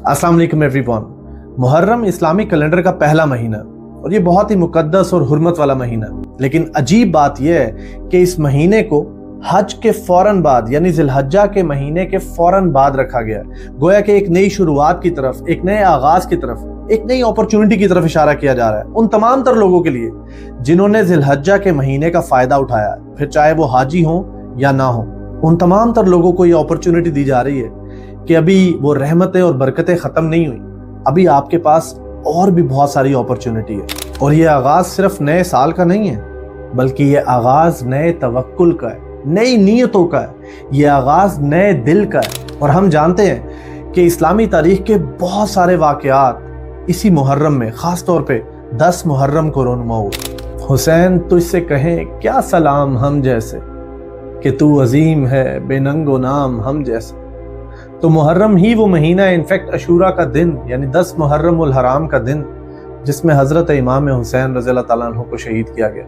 अस्सलाम वालेकुम एवरीवन। मुहर्रम इस्लामी कैलेंडर का पहला महीना और ये बहुत ही मुकद्दस और हुर्मत वाला महीना। लेकिन अजीब बात यह है कि इस महीने को हज के फौरन बाद यानी जिलहज्जा के महीने के फौरन बाद रखा गया। गोया कि एक नई शुरुआत की तरफ, एक नए आगाज की तरफ, एक नई अपॉर्चुनिटी की तरफ इशारा किया जा रहा है उन तमाम तर लोगों के लिए जिन्होंने जिलहज्जा के महीने का फायदा उठाया, फिर चाहे वो हाजी हो या ना हो। उन तमाम तर लोगों को ये अपॉर्चुनिटी दी जा रही है कि अभी वो रहमतें और बरकतें खत्म नहीं हुई, अभी आपके पास और भी बहुत सारी अपॉर्चुनिटी है। और ये आगाज सिर्फ नए साल का नहीं है, बल्कि ये आगाज नए तवक्कुल का है, नई नीयतों का है, ये आगाज नए दिल का है। और हम जानते हैं कि इस्लामी तारीख के बहुत सारे वाक़यात इसी मुहर्रम में, खास तौर पे 10 मुहर्रम को रोनुमा हुए। हुसैन तुझसे कहें क्या सलाम हम जैसे, कि तू अजीम है बेनंगो नाम हम जैसे। तो मुहर्रम ही वो महीना है, इनफैक्ट अशूरा का दिन यानी 10 मुहर्रम उल हराम का दिन, जिसमें हज़रत इमाम हुसैन रज़ी अल्लाह तआला अन्हु को शहीद किया गया।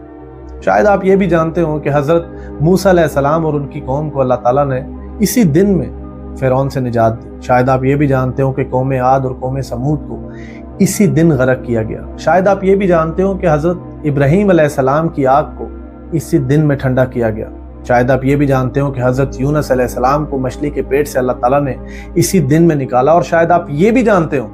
शायद आप ये भी जानते हो कि हज़रत मूसा अलैहिस्सलाम और उनकी कौम को अल्लाह ताला ने इसी दिन में फ़िरौन से निजात दी। शायद आप ये भी जानते हो कि कौम आद और कौम समूद को इसी दिन गरक किया गया। शायद आप ये भी जानते हो कि हज़रत इब्राहीम अलैहिस्सलाम की आग को इसी दिन में ठंडा किया गया। शायद आप ये भी जानते हो कि हज़रत यूनुस अलैहिस्सलाम को मछली के पेट से अल्लाह ताला ने इसी दिन में निकाला। और शायद आप ये भी जानते हो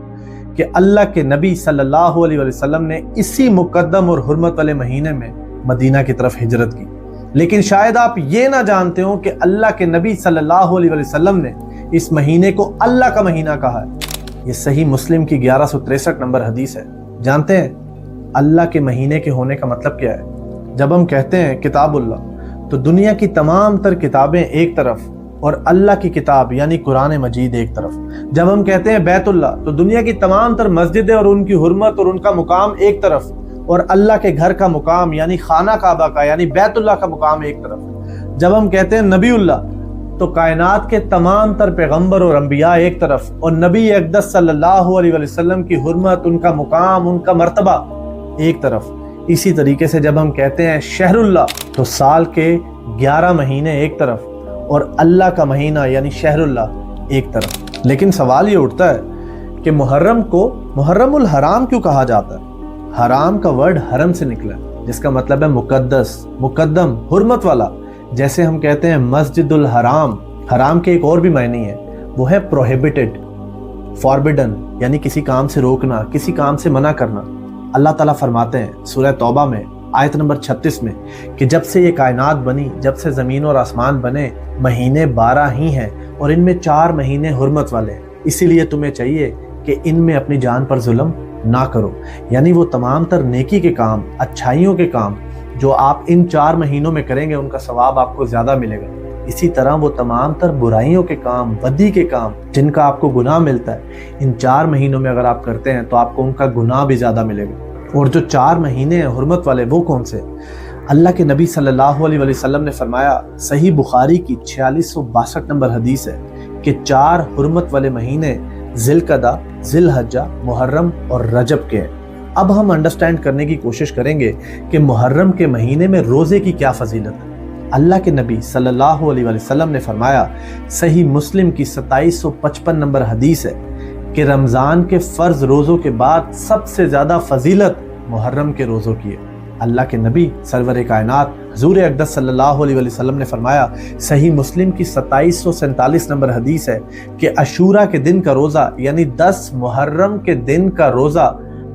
कि अल्लाह के नबी सल्लल्लाहु अलैहि वसल्लम ने इसी मुकद्दम और हुर्मत वाले महीने में मदीना की तरफ हिजरत की। लेकिन शायद आप ये ना जानते हो कि अल्लाह के नबी सल्लल्लाहु अलैहि वसल्लम ने इस महीने को अल्लाह का महीना कहा है। ये सही मुस्लिम की 1163 नंबर हदीस है। जानते हैं अल्लाह के महीने के होने का मतलब क्या है? जब हम कहते हैं किताबुल्लाह, तो दुनिया की तमाम तर किताबें एक तरफ और अल्लाह की किताब यानी कुरान मजीद एक तरफ। जब हम कहते हैं बैतुल्लाह, तो दुनिया की तमाम तर मस्जिदें और उनकी हुर्मत और उनका मुकाम एक तरफ और अल्लाह के घर का मुकाम यानी खाना काबा का यानी बैतुल्लाह का मुकाम एक तरफ। जब हम कहते हैं नबीउल्लाह, तो कायनात के तमाम तर पैगंबर और अंबिया एक तरफ और नबी अक़दस सल्लल्लाहु अलैहि वसल्लम की हुर्मत, उनका मुकाम, उनका मर्तबा एक तरफ। इसी तरीके से जब हम कहते हैं शहरुल्लाह, तो साल के 11 महीने एक तरफ और अल्लाह का महीना यानी शहरुल्लाह एक तरफ। लेकिन सवाल ये उठता है कि मुहर्रम को मुहर्रम उल हराम क्यों कहा जाता है? हराम का वर्ड हरम से निकला है, जिसका मतलब है मुकद्दस, मुकद्दम, हुर्मत वाला। जैसे हम कहते हैं मस्जिदुल हराम, हराम के एक और भी मायने हैं, वो है प्रोहिबिटेड, फॉरबिडन यानी किसी काम से रोकना, किसी काम से मना करना। अल्लाह ताला फरमाते हैं सूरह तौबा में आयत नंबर 36 में कि जब से ये कायनात बनी, जब से ज़मीन और आसमान बने, महीने 12 ही हैं और इनमें 4 महीने हुर्मत वाले हैं। इसीलिए तुम्हें चाहिए कि इनमें अपनी जान पर जुल्म ना करो। यानी वो तमाम तर नेकी के काम, अच्छाइयों के काम जो आप इन 4 महीनों में करेंगे, उनका सवाब आपको ज़्यादा मिलेगा। इसी तरह वो तमाम तर बुराइयों के काम, बदी के काम जिनका आपको गुनाह मिलता है, इन 4 महीनों में अगर आप करते हैं तो आपको उनका गुनाह भी ज़्यादा मिलेगा। और जो 4 महीने हैं हुर्मत वाले, वो कौन से? अल्लाह के नबी सल्लल्लाहु अलैहि वसल्लम ने फरमाया, सही बुखारी की 4662 नंबर हदीस है कि 4 हुर्मत वाले महीने जिलकदा, जिलहज्जा, मुहर्रम और रजब के हैं। अब हम अंडरस्टैंड करने की कोशिश करेंगे कि मुहर्रम के महीने में रोज़े की क्या फजीलत है। अल्लाह के नबी सल्लल्लाहु अलैहि वसल्लम ने फरमाया, सही मुस्लिम की 2755 नंबर हदीस है कि रमज़ान के फ़र्ज़ रोज़ों के बाद सबसे ज़्यादा फजीलत मुहर्रम के रोज़ों की है। अल्लाह के नबी सरवर कायनात हुज़ूर अक़दस सल्लल्लाहु अलैहि वसल्लम ने फरमाया, सही मुस्लिम की 2747 नंबर हदीस है कि अशूरा के दिन का रोज़ा यानी 10 मुहर्रम के दिन का रोज़ा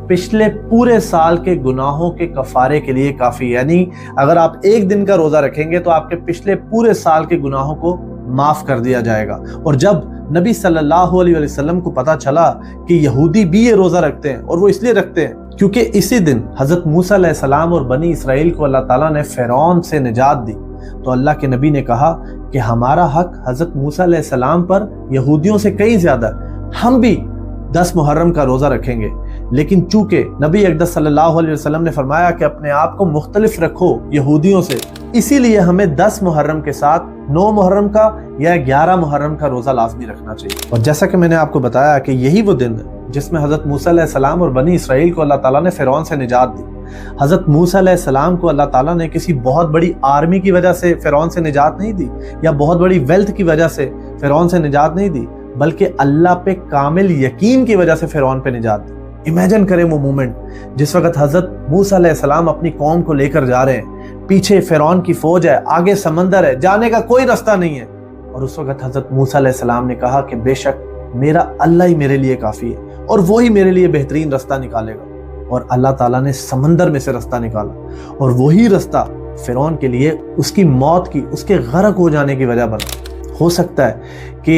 पिछले पूरे साल के गुनाहों के कफ़ारे के लिए काफ़ी। यानी अगर आप एक दिन का रोज़ा रखेंगे तो आपके पिछले पूरे साल के गुनाहों को माफ़ कर दिया जाएगा। और जब नबी सल्लल्लाहु अलैहि वसल्लम को पता चला कि यहूदी भी ये रोज़ा रखते हैं, और वो इसलिए रखते हैं क्योंकि इसी दिन हज़रत मूसा अलैहिस्सलाम और बनी इसराइल को अल्लाह ताला ने फ़िरौन से निजात दी, तो अल्लाह के नबी ने कहा कि हमारा हक हज़रत मूसा अलैहिस्सलाम पर यहूदियों से कहीं ज़्यादा, हम भी 10 मुहर्रम का रोज़ा रखेंगे। लेकिन चूंकि नबी अक़दस सल्लल्लाहु अलैहि वसल्लम ने फरमाया कि अपने आप को मुख्तलिफ रखो यहूदियों से, इसीलिए हमें 10 मुहर्रम के साथ 9 मुहर्रम का या 11 मुहर्रम का रोज़ा लाजमी रखना चाहिए। और जैसा कि मैंने आपको बताया कि यही वो दिन है जिसमें हज़रत मूसा अलैहिस्सलाम और बनी इसराइल को अल्लाह ताला ने फ़िरौन से निजात दी। हज़रत मूसा अलैहिस्सलाम को अल्लाह ताला ने किसी बहुत बड़ी आर्मी की वजह से फ़िरौन से निजात नहीं दी या बहुत बड़ी वेल्थ की वजह से फ़िरौन से निजात नहीं दी, بلکہ اللہ پہ کامل یقین کی وجہ سے فرعون پہ نجات دی۔ امیجن کریں وہ مومنٹ جس وقت حضرت موسیٰ علیہ السلام اپنی قوم کو لے کر جا رہے ہیں، پیچھے فرعون کی فوج ہے، آگے سمندر ہے، جانے کا کوئی راستہ نہیں ہے، اور اس وقت حضرت موسیٰ علیہ السلام نے کہا کہ بے شک میرا اللہ ہی میرے لیے کافی ہے اور وہی میرے لیے بہترین راستہ نکالے گا، اور اللہ تعالیٰ نے سمندر میں سے راستہ نکالا، اور وہی راستہ فرعون کے لیے اس کی موت کی، اس کے غرق ہو جانے کی وجہ بنا۔ ہو سکتا ہے کہ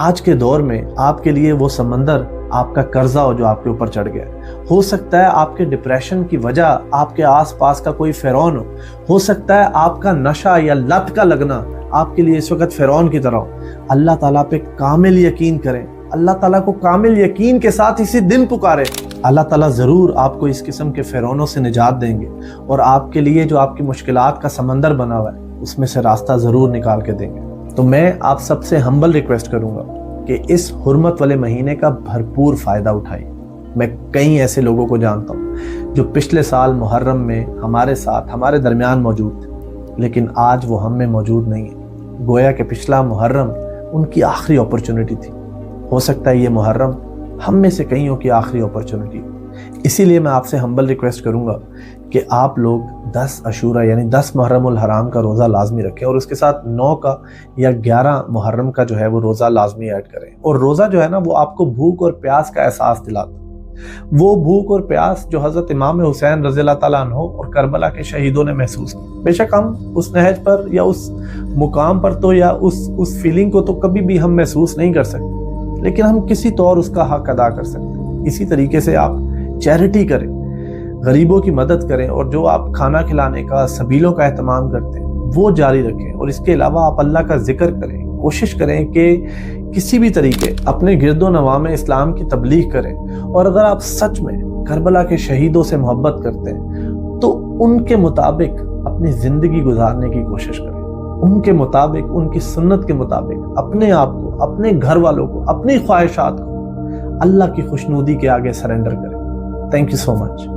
آج کے دور میں آپ کے لیے وہ سمندر آپ کا قرضہ ہو جو آپ کے اوپر چڑھ گیا، ہو سکتا ہے آپ کے ڈپریشن کی وجہ آپ کے آس پاس کا کوئی فرعون ہو سکتا ہے آپ کا نشہ یا لت کا لگنا آپ کے لیے اس وقت فرعون کی طرح ہو۔ اللہ تعالیٰ پہ کامل یقین کریں، اللہ تعالیٰ کو کامل یقین کے ساتھ اسی دن پکاریں، اللہ تعالیٰ ضرور آپ کو اس قسم کے فرعونوں سے نجات دیں گے، اور آپ کے لیے جو آپ کی مشکلات کا سمندر بنا ہوا ہے اس میں سے راستہ ضرور نکال کے دیں گے۔ تو میں آپ سب سے ہمبل ریکویسٹ کروں گا کہ اس حرمت والے مہینے کا بھرپور فائدہ اٹھائیں۔ میں کئی ایسے لوگوں کو جانتا ہوں جو پچھلے سال محرم میں ہمارے ساتھ ہمارے درمیان موجود تھے، لیکن آج وہ ہم میں موجود نہیں ہیں، گویا کہ پچھلا محرم ان کی آخری اپرچونٹی تھی۔ ہو سکتا ہے یہ محرم ہم میں سے کئیوں کی آخری اپرچونٹی۔ اسی لیے میں آپ سے ہمبل ریکویسٹ کروں گا کہ آپ لوگ 10 عاشورہ یعنی 10 محرم الحرام کا روزہ لازمی رکھیں، اور اس کے ساتھ 9 کا یا 11 محرم کا جو ہے وہ روزہ لازمی ایڈ کریں۔ اور روزہ جو ہے نا وہ آپ کو بھوک اور پیاس کا احساس دلاتا ہے، وہ بھوک اور پیاس جو حضرت امام حسین رضی اللہ تعالیٰ عنہ اور کربلا کے شہیدوں نے محسوس کی۔ بے شک ہم اس نہج پر یا اس مقام پر تو یا اس فیلنگ کو تو کبھی بھی ہم محسوس نہیں کر سکتے، لیکن ہم کسی طور اس کا حق ادا کر سکتے ہیں۔ اسی طریقے سے آپ چیریٹی کریں، غریبوں کی مدد کریں، اور جو آپ کھانا کھلانے کا، سبیلوں کا اہتمام کرتے ہیں وہ جاری رکھیں، اور اس کے علاوہ آپ اللہ کا ذکر کریں، کوشش کریں کہ کسی بھی طریقے اپنے گرد و نواح میں اسلام کی تبلیغ کریں، اور اگر آپ سچ میں کربلا کے شہیدوں سے محبت کرتے ہیں تو ان کے مطابق اپنی زندگی گزارنے کی کوشش کریں، ان کے مطابق، ان کی سنت کے مطابق اپنے آپ کو، اپنے گھر والوں کو، اپنی خواہشات کو اللہ کی خوشنودی کے آگے سرنڈر کریں۔ Thank you so much.